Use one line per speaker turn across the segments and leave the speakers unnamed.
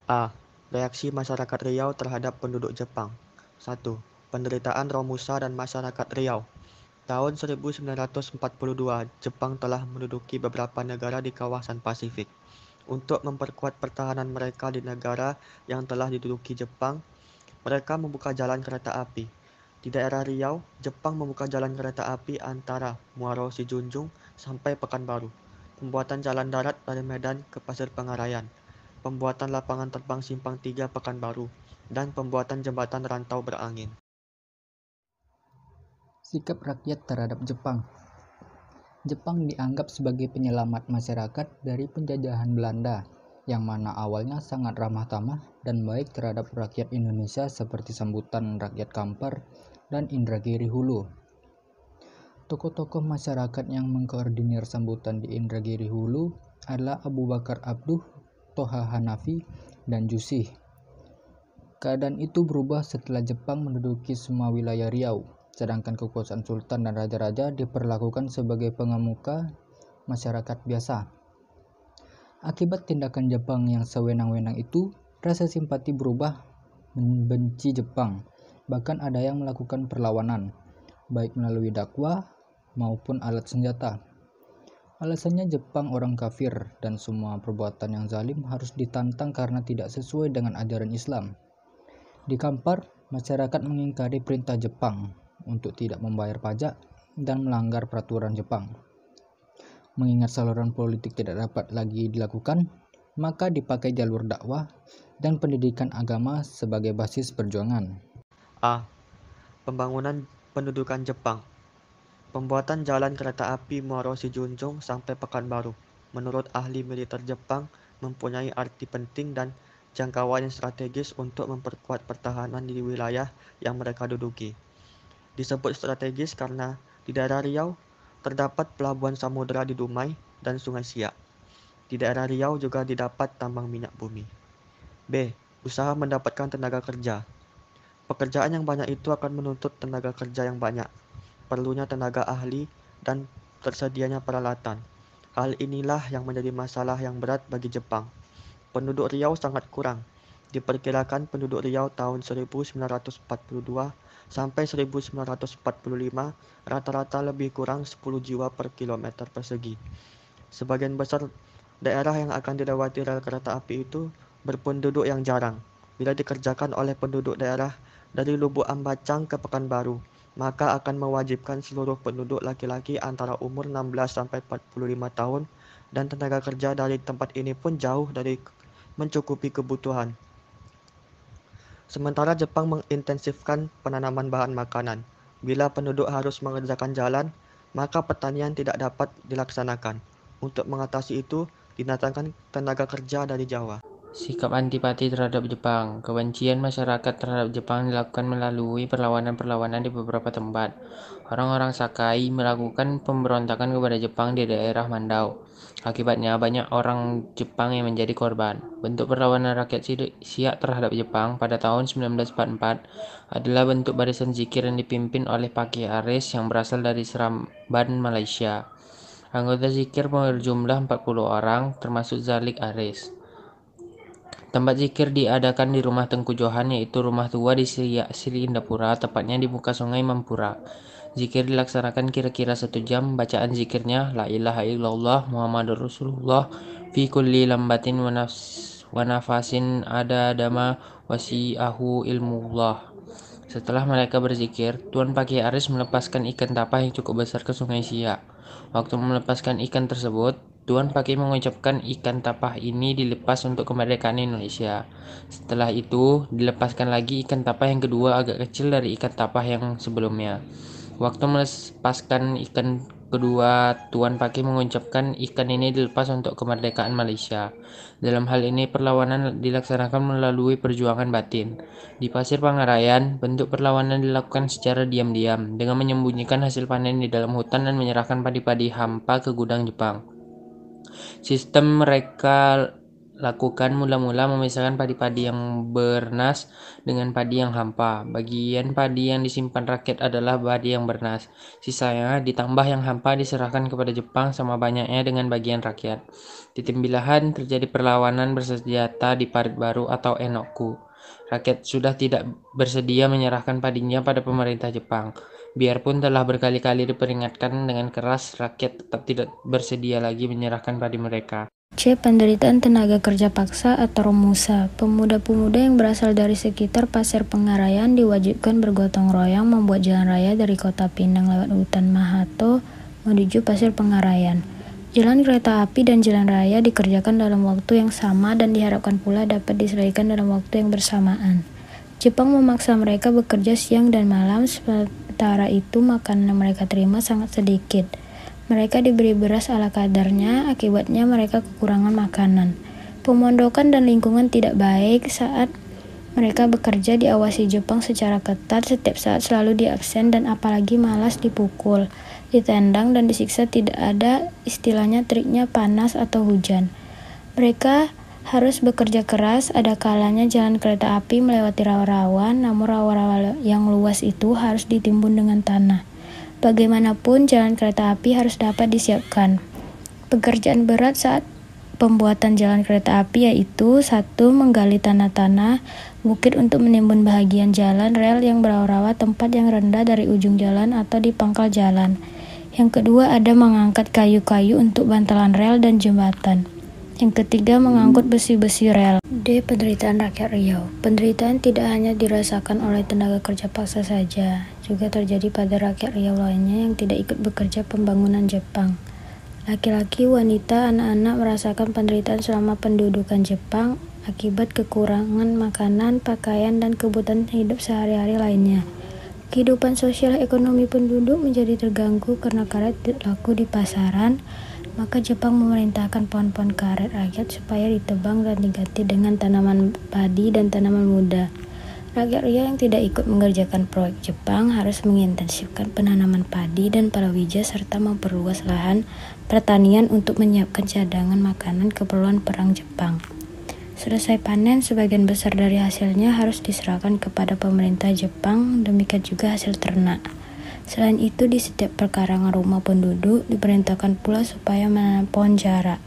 A. Reaksi masyarakat Riau terhadap penduduk Jepang. 1. Penderitaan Romusa dan masyarakat Riau. Tahun 1942, Jepang telah menduduki beberapa negara di kawasan Pasifik. Untuk memperkuat pertahanan mereka di negara yang telah diduduki Jepang, mereka membuka jalan kereta api. Di daerah Riau, Jepang membuka jalan kereta api antara Muaro Sijunjung sampai Pekanbaru, pembuatan jalan darat dari Medan ke Pasir Pengarayan, pembuatan lapangan terbang Simpang 3 Pekanbaru, dan pembuatan jembatan rantau berangin.
Sikap rakyat terhadap Jepang. Jepang dianggap sebagai penyelamat masyarakat dari penjajahan Belanda, yang mana awalnya sangat ramah tamah dan baik terhadap rakyat Indonesia seperti sambutan rakyat Kampar dan Indragiri Hulu. Tokoh-tokoh masyarakat yang mengkoordinir sambutan di Indragiri Hulu adalah Abu Bakar Abduh, Toha Hanafi, dan Jusih. Keadaan itu berubah setelah Jepang menduduki semua wilayah Riau, sedangkan kekuasaan sultan dan raja-raja diperlakukan sebagai pengemuka masyarakat biasa. Akibat tindakan Jepang yang sewenang-wenang itu, rasa simpati berubah membenci Jepang. Bahkan ada yang melakukan perlawanan, baik melalui dakwah maupun alat senjata. Alasannya Jepang orang kafir dan semua perbuatan yang zalim harus ditantang karena tidak sesuai dengan ajaran Islam. Di Kampar, masyarakat mengingkari perintah Jepang untuk tidak membayar pajak dan melanggar peraturan Jepang. Mengingat saluran politik tidak dapat lagi dilakukan, maka dipakai jalur dakwah dan pendidikan agama sebagai basis perjuangan.
A. Pembangunan pendudukan Jepang. Pembuatan jalan kereta api Muaro Sijunjung sampai Pekanbaru, menurut ahli militer Jepang, mempunyai arti penting dan jangkauan yang strategis untuk memperkuat pertahanan di wilayah yang mereka duduki. Disebut strategis karena di daerah Riau terdapat pelabuhan samudera di Dumai dan Sungai Siak. Di daerah Riau juga didapat tambang minyak bumi. B. Usaha mendapatkan tenaga kerja. Pekerjaan yang banyak itu akan menuntut tenaga kerja yang banyak, perlunya tenaga ahli, dan tersedianya peralatan. Hal inilah yang menjadi masalah yang berat bagi Jepang. Penduduk Riau sangat kurang. Diperkirakan penduduk Riau tahun 1942 sampai 1945 rata-rata lebih kurang 10 jiwa per kilometer persegi. Sebagian besar daerah yang akan dilewati rel kereta api itu berpenduduk yang jarang. Bila dikerjakan oleh penduduk daerah dari Lubuk Ambacang ke Pekanbaru, maka akan mewajibkan seluruh penduduk laki-laki antara umur 16 sampai 45 tahun, dan tenaga kerja dari tempat ini pun jauh dari mencukupi kebutuhan. Sementara Jepang mengintensifkan penanaman bahan makanan. Bila penduduk harus mengerjakan jalan, maka pertanian tidak dapat dilaksanakan. Untuk mengatasi itu, didatangkan tenaga kerja dari Jawa.
Sikap antipati terhadap Jepang. Kebencian masyarakat terhadap Jepang dilakukan melalui perlawanan-perlawanan di beberapa tempat. Orang-orang Sakai melakukan pemberontakan kepada Jepang di daerah Mandau. Akibatnya banyak orang Jepang yang menjadi korban. Bentuk perlawanan rakyat Siak terhadap Jepang pada tahun 1944 adalah bentuk barisan zikir yang dipimpin oleh Paki Aris yang berasal dari Seremban, Malaysia. Anggota zikir berjumlah 40 orang, termasuk Zalik Aris. Tempat zikir diadakan di rumah Tengku Johan, yaitu rumah tua di Sri Indapura, tepatnya di muka sungai Mampura. Zikir dilaksanakan kira-kira 1 jam. Bacaan zikirnya, La ilaha illallah Muhammadur Rasulullah fi kulli lambatin wa nafasin ada dama wasi'ahu ilmullah. Setelah mereka berzikir, Tuan Paki Aris melepaskan ikan tapah yang cukup besar ke sungai Siak. Waktu melepaskan ikan tersebut, Tuan Paki mengucapkan ikan tapah ini dilepas untuk kemerdekaan Indonesia. Setelah itu, dilepaskan lagi ikan tapah yang kedua agak kecil dari ikan tapah yang sebelumnya. Waktu melepaskan ikan kedua, Tuan Paki mengucapkan ikan ini dilepas untuk kemerdekaan Malaysia. Dalam hal ini, perlawanan dilaksanakan melalui perjuangan batin. Di Pasir Pangarayan, bentuk perlawanan dilakukan secara diam-diam, dengan menyembunyikan hasil panen di dalam hutan dan menyerahkan padi-padi hampa ke gudang Jepang. Sistem mereka lakukan mula-mula memisahkan padi-padi yang bernas dengan padi yang hampa. Bagian padi yang disimpan rakyat adalah padi yang bernas. Sisanya ditambah yang hampa diserahkan kepada Jepang sama banyaknya dengan bagian rakyat. Di Tembilahan terjadi perlawanan bersenjata di Parit Baru atau Enoku. Rakyat sudah tidak bersedia menyerahkan padinya pada pemerintah Jepang. Biarpun telah berkali-kali diperingatkan dengan keras, rakyat tetap tidak bersedia lagi menyerahkan padi mereka.
C. Penderitaan tenaga kerja paksa atau Romusa. Pemuda-pemuda yang berasal dari sekitar Pasir Pengarayan diwajibkan bergotong royong membuat jalan raya dari Kota Pinang lewat hutan Mahato menuju Pasir Pengarayan. Jalan kereta api dan jalan raya dikerjakan dalam waktu yang sama dan diharapkan pula dapat diselesaikan dalam waktu yang bersamaan. Jepang memaksa mereka bekerja siang dan malam, sementara itu makanan yang mereka terima sangat sedikit. Mereka diberi beras ala kadarnya, akibatnya mereka kekurangan makanan. Pemondokan dan lingkungan tidak baik saat mereka bekerja diawasi Jepang secara ketat, setiap saat selalu diabsen dan apalagi malas dipukul, ditendang dan disiksa, tidak ada istilahnya teriknya panas atau hujan. Mereka harus bekerja keras, ada kalanya jalan kereta api melewati rawa-rawa, namun rawa-rawa yang luas itu harus ditimbun dengan tanah. Bagaimanapun, jalan kereta api harus dapat disiapkan. Pekerjaan berat saat pembuatan jalan kereta api yaitu 1. Menggali tanah-tanah bukit untuk menimbun bahagian jalan rel yang berawa-rawa tempat yang rendah dari ujung jalan atau di pangkal jalan. Yang kedua ada mengangkat kayu-kayu untuk bantalan rel dan jembatan. Yang ketiga mengangkut besi-besi rel. D. Penderitaan rakyat Riau. Penderitaan tidak hanya dirasakan oleh tenaga kerja paksa saja, juga terjadi pada rakyat Riau lainnya yang tidak ikut bekerja pembangunan Jepang. Laki-laki, wanita, anak-anak merasakan penderitaan selama pendudukan Jepang akibat kekurangan makanan, pakaian, dan kebutuhan hidup sehari-hari lainnya. Kehidupan sosial ekonomi penduduk menjadi terganggu karena karet tidak laku di pasaran. Maka Jepang memerintahkan pohon-pohon karet rakyat supaya ditebang dan diganti dengan tanaman padi dan tanaman muda. Rakyat Riau yang tidak ikut mengerjakan proyek Jepang harus mengintensifkan penanaman padi dan palawija serta memperluas lahan pertanian untuk menyiapkan cadangan makanan keperluan perang Jepang. Selesai panen, sebagian besar dari hasilnya harus diserahkan kepada pemerintah Jepang, demikian juga hasil ternak. Selain itu, di setiap perkarangan rumah penduduk diperintahkan pula supaya menanam pohon jarak.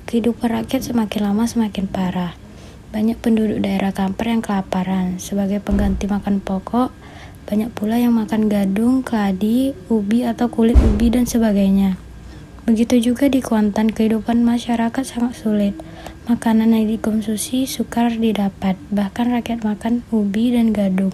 Kehidupan rakyat semakin lama semakin parah. Banyak penduduk daerah Kampar yang kelaparan. Sebagai pengganti makan pokok, banyak pula yang makan gadung, keladi, ubi atau kulit ubi dan sebagainya. Begitu juga di Kuantan, kehidupan masyarakat sangat sulit. Makanan yang dikonsumsi sukar didapat, bahkan rakyat makan ubi dan gadung.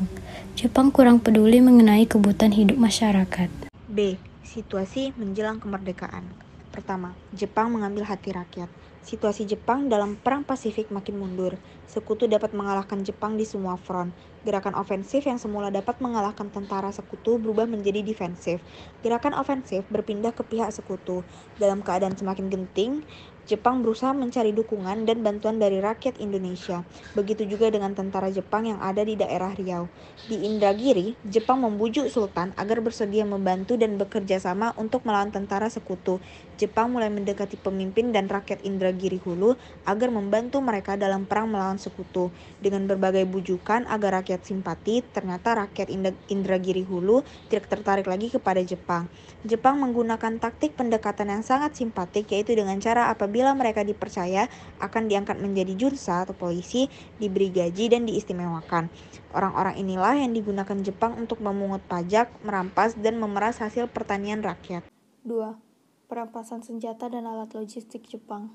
Jepang kurang peduli mengenai kebutuhan hidup masyarakat.
B. Situasi menjelang kemerdekaan. Pertama, Jepang mengambil hati rakyat. Situasi Jepang dalam Perang Pasifik makin mundur. Sekutu dapat mengalahkan Jepang di semua front. Gerakan ofensif yang semula dapat mengalahkan tentara sekutu berubah menjadi defensif. Gerakan ofensif berpindah ke pihak sekutu. Dalam keadaan semakin genting, Jepang berusaha mencari dukungan dan bantuan dari rakyat Indonesia. Begitu juga dengan tentara Jepang yang ada di daerah Riau. Di Indragiri, Jepang membujuk Sultan agar bersedia membantu dan bekerja sama untuk melawan tentara sekutu. Jepang mulai mendekati pemimpin dan rakyat Indragiri Hulu agar membantu mereka dalam perang melawan sekutu. Dengan berbagai bujukan agar rakyat simpati, ternyata rakyat Indragiri Hulu tidak tertarik lagi kepada Jepang. Jepang menggunakan taktik pendekatan yang sangat simpatik, yaitu dengan cara apabila mereka dipercaya akan diangkat menjadi junsa atau polisi, diberi gaji dan diistimewakan. Orang-orang inilah yang digunakan Jepang untuk memungut pajak, merampas, dan memeras hasil pertanian rakyat.
2. Perampasan senjata dan alat logistik Jepang.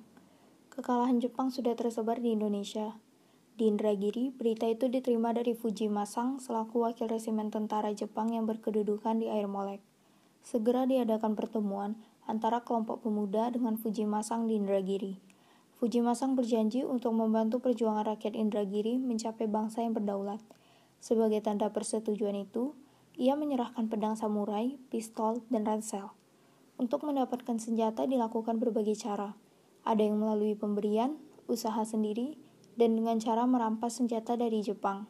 Kekalahan Jepang sudah tersebar di Indonesia. Di Indragiri, berita itu diterima dari Fujimasang selaku wakil resimen tentara Jepang yang berkedudukan di Air Molek. Segera diadakan pertemuan antara kelompok pemuda dengan Fujimasang di Indragiri. Fujimasang berjanji untuk membantu perjuangan rakyat Indragiri mencapai bangsa yang berdaulat. Sebagai tanda persetujuan itu, ia menyerahkan pedang samurai, pistol, dan ransel. Untuk mendapatkan senjata dilakukan berbagai cara. Ada yang melalui pemberian, usaha sendiri, dan dengan cara merampas senjata dari Jepang.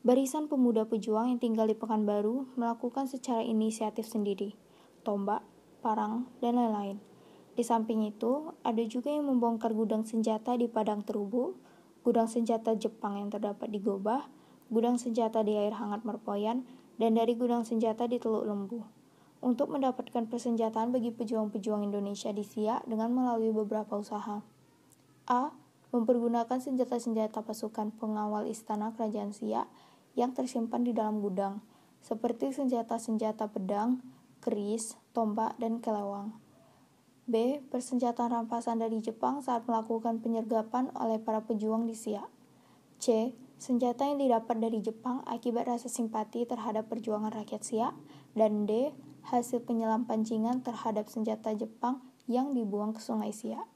Barisan pemuda pejuang yang tinggal di Pekanbaru melakukan secara inisiatif sendiri, tombak, parang, dan lain-lain.
Di samping itu, ada juga yang membongkar gudang senjata di Padang Terubu, gudang senjata Jepang yang terdapat di Gobah, gudang senjata di Air Hangat Merpoyan, dan dari gudang senjata di Teluk Lembu, untuk mendapatkan persenjataan bagi pejuang-pejuang Indonesia di Siak dengan melalui beberapa usaha. A. Mempergunakan senjata-senjata pasukan pengawal istana kerajaan Siak yang tersimpan di dalam gudang, seperti senjata-senjata pedang, keris, tombak, dan kelewang. B. Persenjataan rampasan dari Jepang saat melakukan penyergapan oleh para pejuang di Siak. C. Senjata yang didapat dari Jepang akibat rasa simpati terhadap perjuangan rakyat Siak. Dan D. Hasil penyelam pancingan terhadap senjata Jepang yang dibuang ke Sungai Siak.